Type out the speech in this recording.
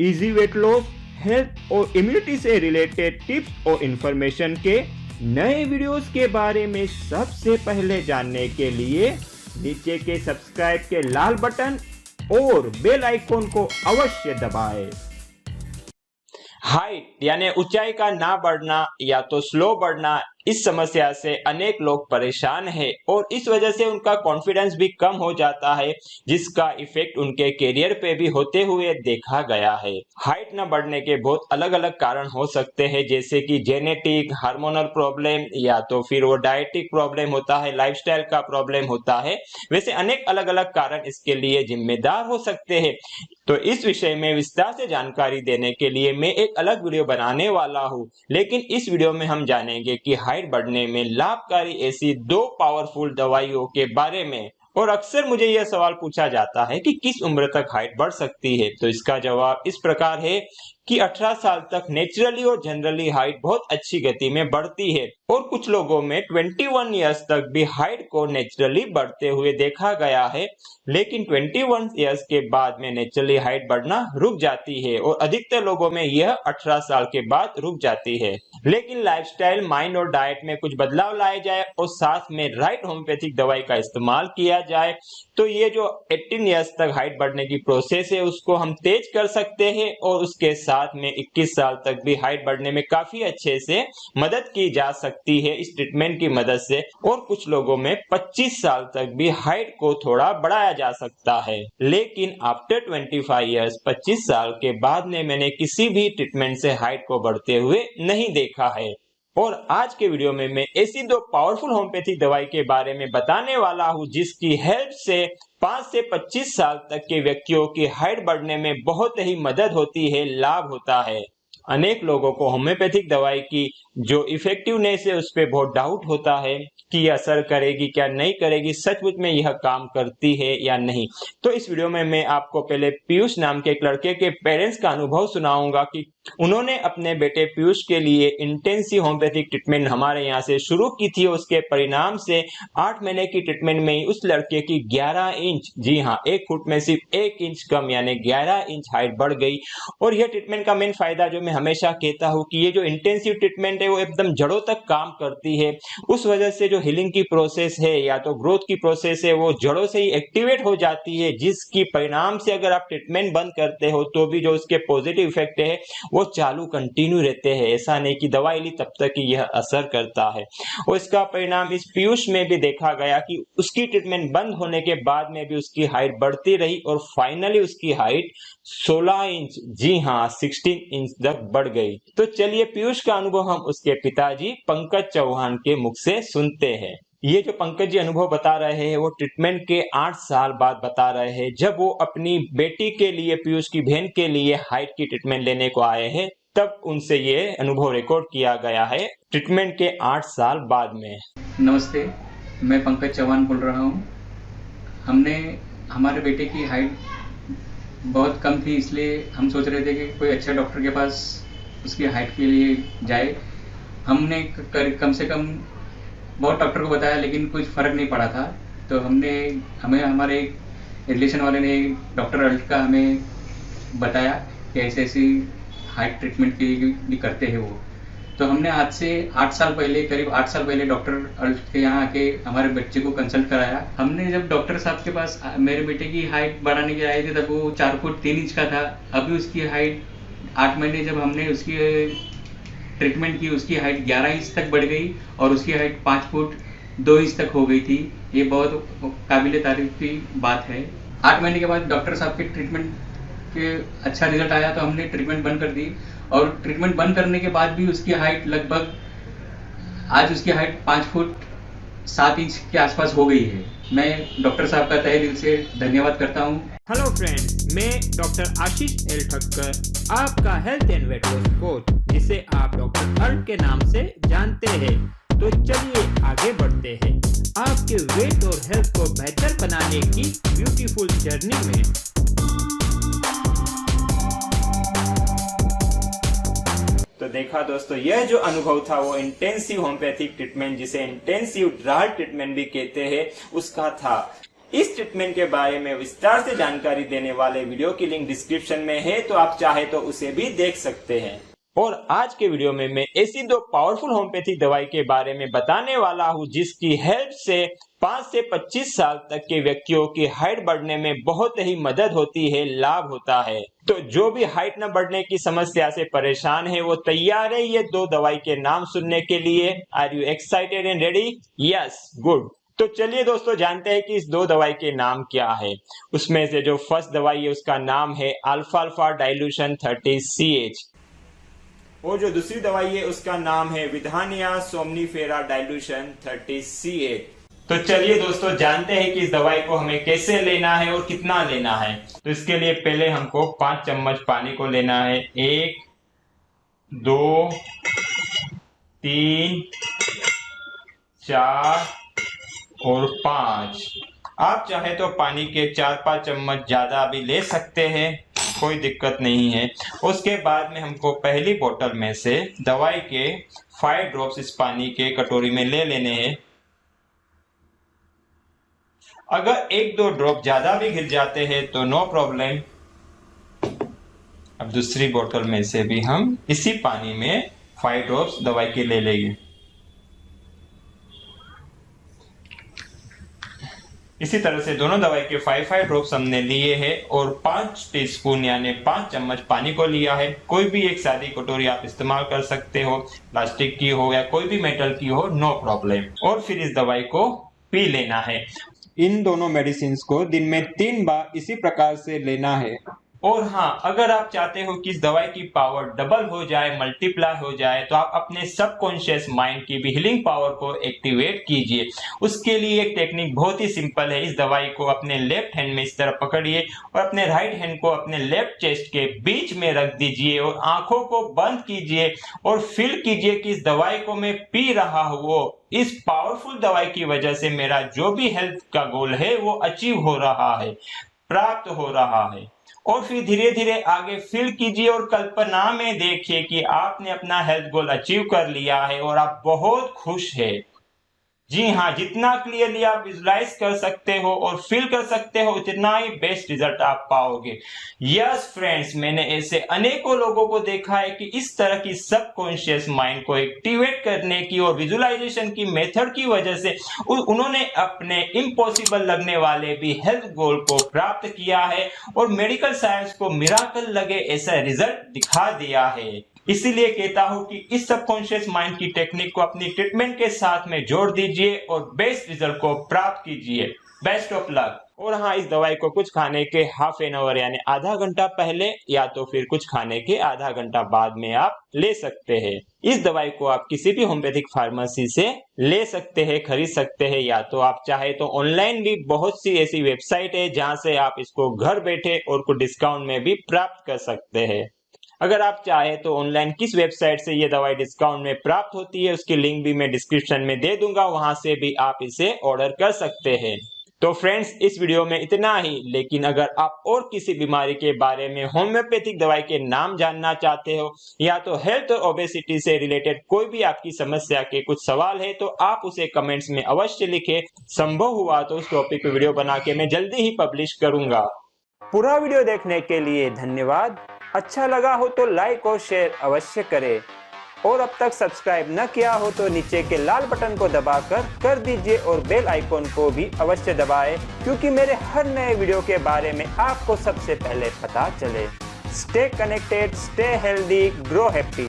Easy weight loss, health और immunity से related tips और इंफॉर्मेशन के नए वीडियोस के बारे में सबसे पहले जानने के लिए नीचे के सब्सक्राइब के लाल बटन और बेल आइकॉन को अवश्य दबाएं। हाइट यानी ऊंचाई का ना बढ़ना या तो स्लो बढ़ना, इस समस्या से अनेक लोग परेशान हैं और इस वजह से उनका कॉन्फिडेंस भी कम हो जाता है, जिसका इफेक्ट उनके करियर पे भी होते हुए देखा गया है। हाइट न बढ़ने के बहुत अलग अलग कारण हो सकते हैं, जैसे कि जेनेटिक, हार्मोनल प्रॉब्लम या तो फिर वो डाइटिक प्रॉब्लम होता है, लाइफस्टाइल का प्रॉब्लम होता है। वैसे अनेक अलग अलग कारण इसके लिए जिम्मेदार हो सकते हैं। तो इस विषय में विस्तार से जानकारी देने के लिए मैं एक अलग वीडियो बनाने वाला हूँ, लेकिन इस वीडियो में हम जानेंगे कि हाइट बढ़ने में लाभकारी ऐसी 2 पावरफुल दवाइयों के बारे में। और अक्सर मुझे यह सवाल पूछा जाता है कि किस उम्र तक हाइट बढ़ सकती है, तो इसका जवाब इस प्रकार है कि 18 साल तक नेचुरली और जनरली हाइट बहुत अच्छी गति में बढ़ती है और कुछ लोगों में 21 इयर्स तक भी हाइट को नेचुरली बढ़ते हुए देखा गया है, लेकिन 21 इयर्स के बाद में नेचुरली हाइट बढ़ना रुक जाती है और अधिकतर लोगों में यह 18 साल के बाद रुक जाती है। लेकिन लाइफस्टाइल, माइंड और डाइट में कुछ बदलाव लाए जाए और साथ में राइट होम्योपैथिक दवाई का इस्तेमाल किया जाए तो ये जो 18 इयर्स तक हाइट बढ़ने की प्रोसेस है उसको हम तेज कर सकते हैं और उसके साथ में 21 साल तक भी हाइट बढ़ने में काफी अच्छे से मदद की जा सकती है इस ट्रीटमेंट की मदद से। और कुछ लोगों में 25 साल तक भी हाइट को थोड़ा बढ़ाया जा सकता है, लेकिन आफ्टर 25 इयर्स 25 साल के बाद में मैंने किसी भी ट्रीटमेंट से हाइट को बढ़ते हुए नहीं देखा है। और आज के वीडियो में मैं ऐसी 2 पावरफुल होम्योपैथिक दवाई के बारे में बताने वाला हूं जिसकी हेल्प से 5 से 25 साल तक के व्यक्तियों की हाइट बढ़ने में बहुत ही मदद होती है, लाभ होता है। अनेक लोगों को होम्योपैथिक दवाई की जो इफेक्टिवनेस है उस पर बहुत डाउट होता है कि असर करेगी क्या नहीं करेगी, सचमुच में यह काम करती है या नहीं। तो इस वीडियो में मैं आपको पहले पीयूष नाम के एक लड़के के पेरेंट्स का अनुभव सुनाऊंगा कि उन्होंने अपने बेटे पीयूष के लिए इंटेंसिव होम्योपैथिक ट्रीटमेंट हमारे यहाँ से शुरू की थी। उसके परिणाम से 8 महीने की ट्रीटमेंट में ही उस लड़के की 11 इंच, जी हाँ 1 फुट में सिर्फ 1 इंच कम यानी 11 इंच हाइट बढ़ गई। और यह ट्रीटमेंट का मेन फायदा जो मैं हमेशा कहता हूँ कि ये जो इंटेंसिव ट्रीटमेंट है वो एकदम जड़ों तक काम करती है। उस वजह से जो हीलिंग की प्रोसेस है या तो ग्रोथ की प्रोसेस है वो जड़ों से ही एक्टिवेट हो जाती है, जिसकी परिणाम से अगर आप ट्रीटमेंट बंद करते हो तो भी जो उसके पॉजिटिव इफेक्ट है वो चालू कंटिन्यू रहते हैं। ऐसा नहीं कि दवाई ली तब तक ही यह असर करता है। और इसका परिणाम इस पीयूष में भी देखा गया कि उसकी ट्रीटमेंट बंद होने के बाद में भी उसकी हाइट बढ़ती रही और फाइनली उसकी हाइट 16 इंच, जी हाँ 16 इंच तक बढ़ गई। तो चलिए पीयूष का अनुभव हम उसके पिताजी पंकज चौहान के मुख से सुनते हैं। ये जो पंकज जी अनुभव बता रहे हैं वो ट्रीटमेंट के 8 साल बाद बता रहे हैं, जब वो अपनी बेटी के लिए, पीयूष की बहन के लिए हाइट की ट्रीटमेंट लेने को आए हैं, तब उनसे ये अनुभव रिकॉर्ड किया गया है ट्रीटमेंट के 8 साल बाद में। नमस्ते, मैं पंकज चौहान बोल रहा हूँ। हमने हमारे बेटे की हाइट बहुत कम थी, इसलिए हम सोच रहे थे कि कोई अच्छा डॉक्टर के पास उसकी हाइट के लिए जाए। हमने कम से कम बहुत डॉक्टर को बताया लेकिन कुछ फ़र्क नहीं पड़ा था। तो हमें हमारे रिलेशन वाले ने, डॉक्टर अल्ट का हमें बताया कि ऐसी हाइट ट्रीटमेंट के भी करते हैं वो। तो हमने आज से 8 साल पहले, करीब 8 साल पहले डॉक्टर अल्ट के यहाँ आके हमारे बच्चे को कंसल्ट कराया। हमने जब डॉक्टर साहब के पास मेरे बेटे की हाइट बढ़ाने के आए थे तब वो 4 फुट 3 इंच का था। अभी उसकी हाइट 8 महीने जब हमने उसकी ट्रीटमेंट की, उसकी हाइट 11 इंच तक बढ़ गई और उसकी हाइट 5 फुट 2 इंच तक हो गई थी। ये बहुत काबिल तारीफ की बात है। 8 महीने के बाद डॉक्टर साहब के ट्रीटमेंट के अच्छा रिजल्ट आया तो हमने ट्रीटमेंट बंद कर दी और ट्रीटमेंट बंद करने के बाद भी उसकी हाइट लगभग, आज उसकी हाइट 5 फुट 7 इंच के आसपास हो गई है। मैं डॉक्टर साहब का तहे दिल से धन्यवाद करता हूँ। हेलो फ्रेंड्स, मैं डॉक्टर आशीष एल ठक्कर, आपका health and weight loss coach, जिसे आप डॉक्टर अल्ट के नाम से जानते हैं। तो चलिए आगे बढ़ते हैं आपके वेट और हेल्थ को बेहतर बनाने की ब्यूटीफुल जर्नी में। तो देखा दोस्तों, यह जो अनुभव था वो इंटेंसिव होम्योपैथिक ट्रीटमेंट, जिसे इंटेंसिव ड्राल ट्रीटमेंट भी कहते हैं, उसका था। इस ट्रीटमेंट के बारे में विस्तार से जानकारी देने वाले वीडियो की लिंक डिस्क्रिप्शन में है, तो आप चाहे तो उसे भी देख सकते हैं। और आज के वीडियो में मैं ऐसी 2 पावरफुल होम्योपैथिक दवाई के बारे में बताने वाला हूं जिसकी हेल्प से 5 से 25 साल तक के व्यक्तियों की हाइट बढ़ने में बहुत ही मदद होती है, लाभ होता है। तो जो भी हाइट न बढ़ने की समस्या से परेशान है वो तैयार है ये 2 दवाई के नाम सुनने के लिए। Are you excited and ready? Yes, good. तो चलिए दोस्तों, जानते हैं कि इस 2 दवाई के नाम क्या है। उसमें से जो फर्स्ट दवाई है उसका नाम है अल्फा डाइल्यूशन 30CH और जो दूसरी दवाई है उसका नाम है विधानिया सोमनीफेरा डाइल्यूशन 30CH। तो चलिए दोस्तों, जानते हैं कि इस दवाई को हमें कैसे लेना है और कितना लेना है। तो इसके लिए पहले हमको 5 चम्मच पानी को लेना है। 1, 2, 3, 4 और 5। आप चाहे तो पानी के 4-5 चम्मच ज्यादा भी ले सकते हैं, कोई दिक्कत नहीं है। उसके बाद में हमको पहली बोतल में से दवाई के 5 ड्रॉप्स इस पानी के कटोरी में ले लेने हैं। अगर 1-2 ड्रॉप ज्यादा भी गिर जाते हैं तो नो प्रॉब्लम। अब दूसरी बोतल में से भी हम इसी पानी में 5 ड्रॉप्स दवाई के ले लेंगे। इसी तरह से दोनों दवाई के 5 ड्रॉप्स हमने लिए हैं और 5 टीस्पून यानी 5 चम्मच पानी को लिया है। कोई भी एक सादी कटोरी आप इस्तेमाल कर सकते हो, प्लास्टिक की हो या कोई भी मेटल की हो, नो प्रॉब्लम। और फिर इस दवाई को पी लेना है। इन दोनों मेडिसिन को दिन में 3 बार इसी प्रकार से लेना है। और हाँ, अगर आप चाहते हो कि इस दवाई की पावर डबल हो जाए, मल्टीप्लाई हो जाए, तो आप अपने सबकॉन्शियस माइंड की भी हीलिंग पावर को एक्टिवेट कीजिए। उसके लिए एक टेक्निक बहुत ही सिंपल है। इस दवाई को अपने लेफ्ट हैंड में इस तरह पकड़िए और अपने राइट हैंड को अपने लेफ्ट चेस्ट के बीच में रख दीजिए और आंखों को बंद कीजिए और फील कीजिए कि इस दवाई को मैं पी रहा हूँ। इस पावरफुल दवाई की वजह से मेरा जो भी हेल्थ का गोल है वो अचीव हो रहा है, प्राप्त हो रहा है। और फिर धीरे धीरे आगे फील कीजिए और कल्पना में देखिए कि आपने अपना हेल्थ गोल अचीव कर लिया है और आप बहुत खुश हैं। जी हाँ, जितना क्लियरली आप विजुलाइज कर सकते हो और फील कर सकते हो उतना ही बेस्ट रिजल्ट आप पाओगे। यस फ्रेंड्स, मैंने ऐसे अनेकों लोगों को देखा है कि इस तरह की सबकॉन्शियस माइंड को एक्टिवेट करने की और विजुलाइजेशन की मेथड की वजह से उन्होंने अपने इम्पॉसिबल लगने वाले भी हेल्थ गोल को प्राप्त किया है और मेडिकल साइंस को मिराकल लगे ऐसा रिजल्ट दिखा दिया है। इसीलिए कहता हूं कि इस सबकॉन्शियस माइंड की टेक्निक को अपनी ट्रीटमेंट के साथ में जोड़ दीजिए और बेस्ट रिजल्ट को प्राप्त कीजिए। Best of luck. और हाँ, इस दवाई को कुछ खाने के हाफ एन आवर यानी आधा घंटा पहले या तो फिर कुछ खाने के आधा घंटा बाद में आप ले सकते हैं। इस दवाई को आप किसी भी होम्योपैथिक फार्मेसी से ले सकते हैं, खरीद सकते हैं, या तो आप चाहे तो ऑनलाइन भी बहुत सी ऐसी वेबसाइट है जहां से आप इसको घर बैठे और कुछ डिस्काउंट में भी प्राप्त कर सकते हैं। अगर आप चाहे तो ऑनलाइन किस वेबसाइट से ये दवाई डिस्काउंट में प्राप्त होती है उसकी लिंक भी मैं डिस्क्रिप्शन में दे दूंगा, वहां से भी आप इसे ऑर्डर कर सकते हैं। तो फ्रेंड्स, इस वीडियो में इतना ही। लेकिन अगर आप और किसी बीमारी के बारे में होम्योपैथिक दवाई के नाम जानना चाहते हो या तो हेल्थ और ओबेसिटी से रिलेटेड कोई भी आपकी समस्या के कुछ सवाल है तो आप उसे कमेंट्स में अवश्य लिखें। संभव हुआ तो उस टॉपिक पे वीडियो बना के मैं जल्दी ही पब्लिश करूंगा। पूरा वीडियो देखने के लिए धन्यवाद। अच्छा लगा हो तो लाइक और शेयर अवश्य करें और अब तक सब्सक्राइब न किया हो तो नीचे के लाल बटन को दबाकर कर दीजिए और बेल आइकॉन को भी अवश्य दबाएं, क्योंकि मेरे हर नए वीडियो के बारे में आपको सबसे पहले पता चले। Stay connected, stay healthy, grow happy.